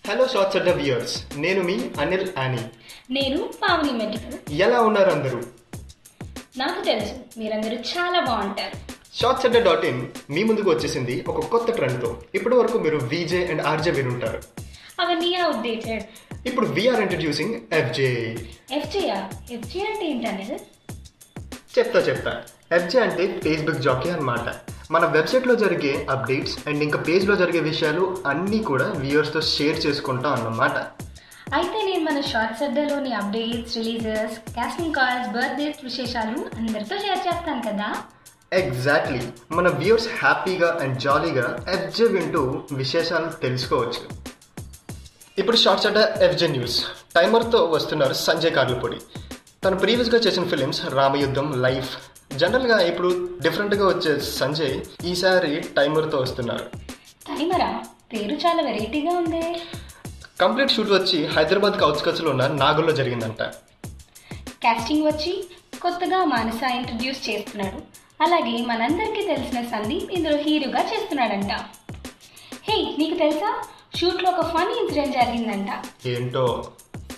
Hello shorts అడ్డా viewers, నేను మీ అనిల్ ఆని. నేను పావని మెడికల్. ఎలా ఉన్నారు అందరూ? నాకు తెలుసు మీరందరూ చాలా బాగుంటారు. షార్ట్స్ అడ్డా .in మీ ముందుకు వచ్చేసింది ఒక కొత్త ట్రెండ్తో. ఇప్పటి వరకు మీరు VJ అండ్ RJ వినుంటారు. అవన్నీ అవుట్డేటెడ్. ఇప్పుడు వీఆర్ ఇంట్రడ్యూసింగ్ FJ. FJ అంటే ఏంటనేది చెప్తా. FJ అంటే ఫేస్బుక్ జాకీ అన్నమాట. మన వెబ్సైట్లో జరిగే అప్డేట్స్ అండ్ ఇంకా పేజ్లో జరిగే విషయాలు అన్నీ కూడా వ్యూయర్స్తో షేర్ చేసుకుంటాం అన్నమాట. అయితే నేను మన షార్ట్స్ అడ్డాలోని updates, releases, casting calls, birthdays విశేషాలు అందరితో షేర్ చేస్తాను కదా. ఎగ్జాక్ట్లీ. మన వ్యూయర్స్ హ్యాపీగా అండ్ జాలీగా FJ వింటూ విశేషాలు తెలుసుకోవచ్చు. ఇప్పుడు షార్ట్స్ అడ్డా FJ న్యూస్ టైమర్తో వస్తున్నారు సంజయ్ కార్లపొడి. తను ప్రీవియస్గా చేసిన ఫిలిమ్స్ రామయుద్ధం, లైఫ్. జనరల్గా ఇప్పుడు డిఫరెంట్గా వచ్చే సంజయ్ ఈసారి టైమర్తో వస్తున్నారు. టైమరా? పేరు చాలా వెరైటీగా ఉంది. కంప్లీట్ షూట్ వచ్చి హైదరాబాద్కి అవుట్స్కట్స్లో ఉన్న నాగల్లో జరిగిందంట. కాస్టింగ్ వచ్చి కొత్తగా మానస ఇంట్రడ్యూస్ చేస్తున్నాడు. అలాగే మనందరికీ తెలిసిన సందీప్ ఇందులో హీరోగా చేస్తున్నాడంట. హే, నీకు తెలుసా షూట్లో ఒక ఫన్నీ ఇన్సిడెంట్ జరిగిందంట. ఏంటో?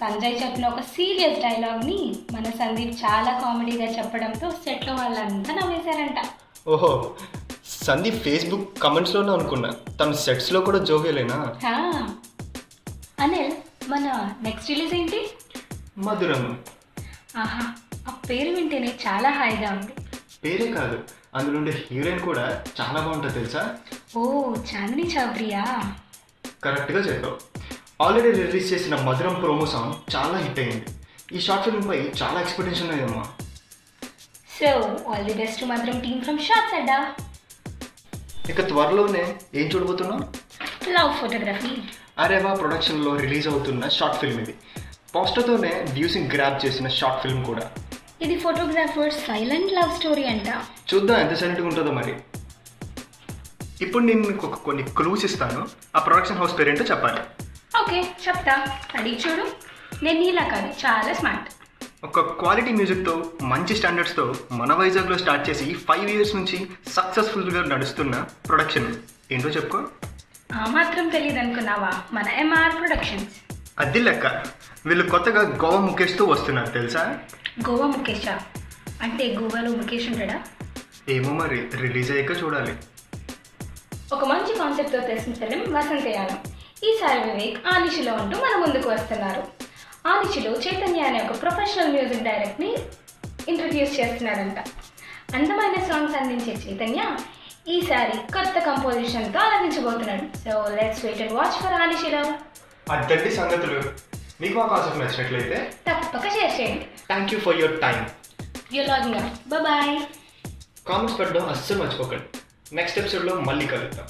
సంజయ్ చెప్పిన ఒక సీరియస్ డైలాగ్ని మన సందీప్ చాలా కామెడీగా చెప్పడంతో సెట్లో వాళ్ళంతా నవ్వేశారంట. ఓహో, సందీప్ ఫేస్బుక్ కమెంట్స్లోనే అనుకున్నా, తన సెట్స్లో కూడా జోగేలేనా? అనిల్, మన నెక్స్ట్ రిలీజ్ ఏంటి? మధురం. ఆహా, ఆ పేరు వింటేనే చాలా హాయిగా ఉంది. పేరే కాదు, అందులో ఉండే హీరోయిన్ కూడా చాలా బాగుంటుంది తెలుసా? ఓ, చాందిని చౌదరియా? కరెక్ట్గా చెప్పావు. ఆల్రెడీ రిలీజ్ చేసిన మధురం ప్రోమో సాంగ్ చాలా హిట్ అయింది. ఈ షార్ట్ ఫిల్మ్పై చాలా ఎక్స్పెక్టేషన్ అయ్యమ్మా. So all the best Madhuram team from shorts Adda. ఇక త్వరలోనే ఏం చూడబోతున్నాం? Love photography. అరేవా ప్రొడక్షన్లో రిలీజ్ అవుతున్న షార్ట్ ఫిల్మ్ ఇది. పోస్టర్తోనే వ్యూస్ని గ్రాప్ చేసిన షార్ట్ ఫిల్మ్ కూడా. ఇది ఫోటోగ్రాఫర్ సైలెంట్ లవ్ స్టోరీ అంట. చూద్దాం ఎంత సైలెంట్గా ఉంటుందో మరి. ఇప్పుడు నేను మీకు కొన్ని క్లూస్ ఇస్తాను. ఆ ప్రొడక్షన్ హౌస్ పేరేంటో చెప్పాలి. ఓకే, చెప్తా. అడిగి చూడు, నేను నీలా కాదు, చాలా స్మార్ట్. ఒక క్వాలిటీ మ్యూజిక్తో, మంచి స్టాండర్డ్స్తో మన వైజాగ్లో స్టార్ట్ చేసి 5 years నుంచి సక్సెస్ఫుల్గా నడుస్తున్న ప్రొడక్షన్ ఏంటో చెప్పుకో. ఆ మాత్రం తెలియదు అనుకున్నావా? మన MR ప్రొడక్షన్స్. అది లెక్క. వీళ్ళు కొత్తగా గోవా ముఖేష్తో వస్తున్నారు తెలుసా? గోవా ముఖేషా? అంటే గోవాలో ముఖేష్ ఉంటాడా? ఏమో మరి, రిలీజ్ అయ్యాక చూడాలి. ఒక మంచి కాన్సెప్ట్తో తెలిసిన ఫిలిం వసంతయానం. ఈసారి వివేక్ ఆనిషిలో ఉంటూ మన ముందుకు వస్తున్నారు. ఆనిషిలో చైతన్య అనే ఒక ప్రొఫెషనల్ మ్యూజిక్ డైరెక్టర్ని ఇంట్రడ్యూస్ చేస్తున్నాడంట. అందమైన సాంగ్స్ అందించే చైతన్య ఈసారి కొత్త కంపోజిషన్తో ఆనందించబోతున్నాడు. So let's wait and watch for ఆనిషిలో. అద్దటి సంగతులు. మీకు ఆ కాన్సెప్ట్ నచ్చినట్లయితే తప్పక షేర్ చేయండి. Thank you for your time. You're logging out. Bye. Comments పెట్టడం అస్సలు మర్చిపోకండి. నెక్స్ట్ ఎపిసోడ్లో మళ్ళీ కలుద్దాం.